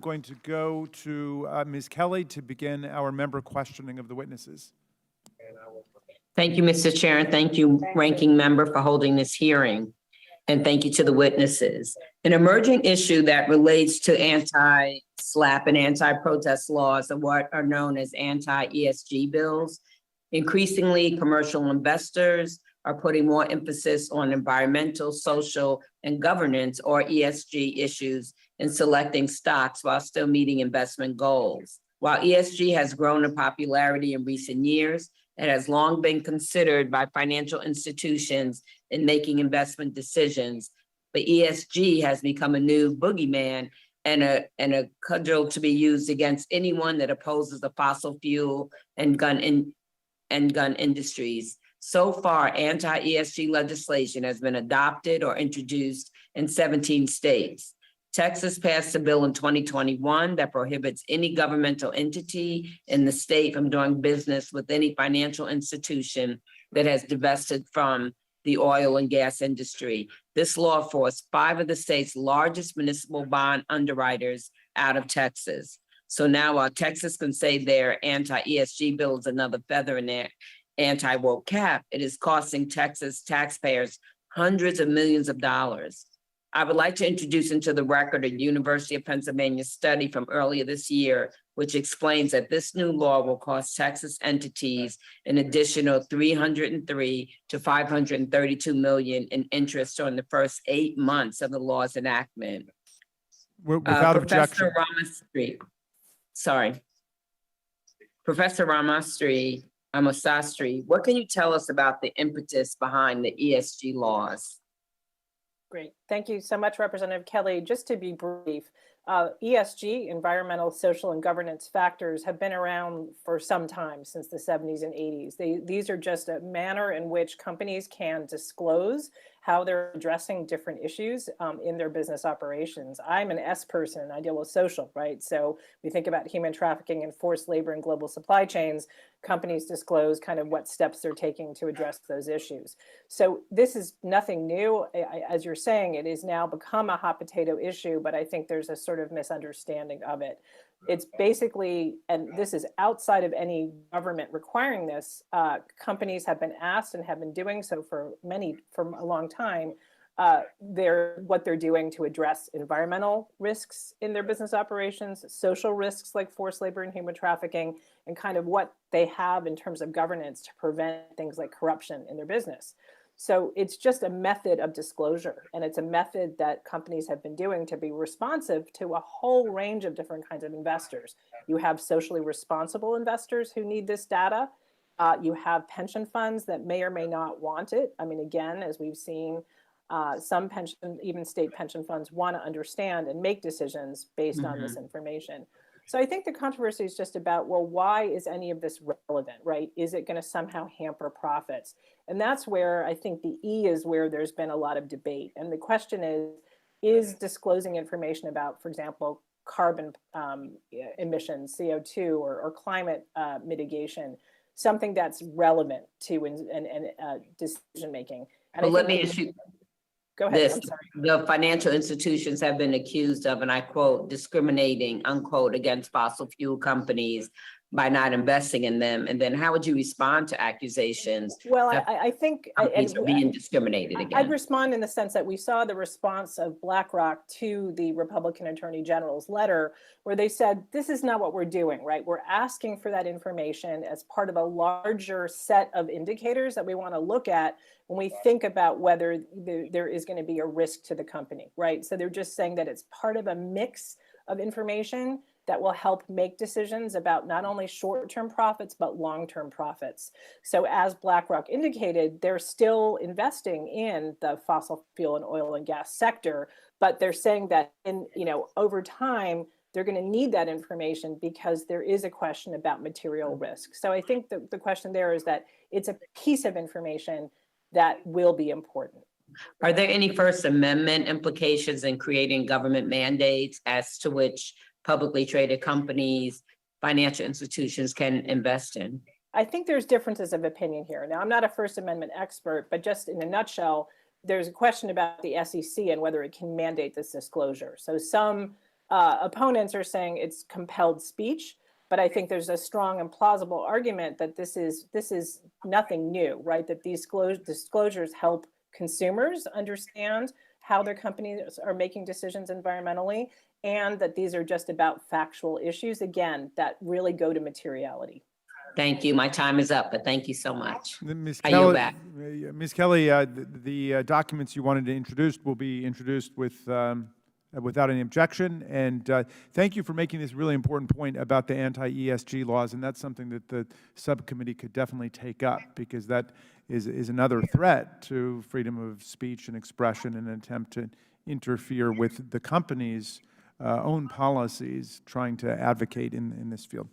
going to go to Ms. Kelly to begin our member questioning of the witnesses. Thank you, Mr. Chair, and thank you, Ranking Member, for holding this hearing. And thank you to the witnesses. An emerging issue that relates to anti-SLAPP and anti-protest laws are what are known as anti-ESG bills. Increasingly, commercial investors are putting more emphasis on environmental, social, and governance, or ESG, issues in selecting stocks while still meeting investment goals. While ESG has grown in popularity in recent years, it has long been considered by financial institutions in making investment decisions, but ESG has become a new boogeyman and a cudgel to be used against anyone that opposes the fossil fuel and gun industries. So far, anti-ESG legislation has been adopted or introduced in 17 states. Texas passed a bill in 2021 that prohibits any governmental entity in the state from doing business with any financial institution that has divested from the oil and gas industry. This law forced 5 of the state's largest municipal bond underwriters out of Texas. So now while Texas can say their anti-ESG bill is another feather in their anti-woke cap, it is costing Texas taxpayers hundreds of millions of dollars. I would like to introduce into the record a University of Pennsylvania study from earlier this year, which explains that this new law will cost Texas entities an additional $303 to $532 million in interest during the first 8 months of the law's enactment. Without objection. Professor Ramasastry, what can you tell us about the impetus behind the ESG laws? Great. Thank you so much, Representative Kelly. Just to be brief, ESG, environmental, social, and governance factors, have been around for some time, since the 70s and 80s. These are just a manner in which companies can disclose how they're addressing different issues in their business operations. I'm an S person, I deal with social, right? So we think about human trafficking and forced labor in global supply chains. Companies disclose kind of what steps they're taking to address those issues. So this is nothing new. As you're saying, it has now become a hot potato issue, but I think there's a sort of misunderstanding of it. It's basically, and this is outside of any government requiring this, companies have been asked and have been doing so for a long time, what they're doing to address environmental risks in their business operations, social risks like forced labor and human trafficking, and kind of what they have in terms of governance to prevent things like corruption in their business. So it's just a method of disclosure, and it's a method that companies have been doing to be responsive to a whole range of different kinds of investors. You have socially responsible investors who need this data. You have pension funds that may or may not want it. I mean, again, as we've seen, some even state pension funds want to understand and make decisions based on this information. So I think the controversy is just about, well, why is any of this relevant, right? Is it going to somehow hamper profits? And that's where I think the E is where there's been a lot of debate. And the question is disclosing information about, for example, carbon emissions, CO2, or climate mitigation, something that's relevant to decision making? And well, let me ask you. Go ahead. I'm sorry. The financial institutions have been accused of, and I quote, discriminating, unquote, against fossil fuel companies by not investing in them. And then how would you respond to accusations? Well, I think companies are being discriminated against? I'd respond in the sense that we saw the response of BlackRock to the Republican Attorney General's letter, where they said, this is not what we're doing, right? We're asking for that information as part of a larger set of indicators that we want to look at when we think about whether there is going to be a risk to the company, right? So they're just saying that it's part of a mix of information that will help make decisions about not only short-term profits, but long-term profits. So as BlackRock indicated, they're still investing in the fossil fuel and oil and gas sector, but they're saying that over time, they're going to need that information because there is a question about material risk. So I think the question there is that it's a piece of information that will be important. Are there any First Amendment implications in creating government mandates as to which publicly traded companies, financial institutions can invest in? I think there's differences of opinion here. Now, I'm not a First Amendment expert, but just in a nutshell, there's a question about the SEC and whether it can mandate this disclosure. So some Opponents are saying it's compelled speech, but I think there's a strong and plausible argument that this is nothing new, right? That these disclosures help consumers understand how their companies are making decisions environmentally, and that these are just about factual issues, again, that really go to materiality. Thank you. My time is up, but thank you so much. Ms. I yield Kelly, back. Ms. Kelly, the documents you wanted to introduce will be introduced without any objection. And thank you for making this really important point about the anti-ESG laws. And that's something that the subcommittee could definitely take up, because that is another threat to freedom of speech and expression in an attempt to interfere with the company's own policies trying to advocate in this field.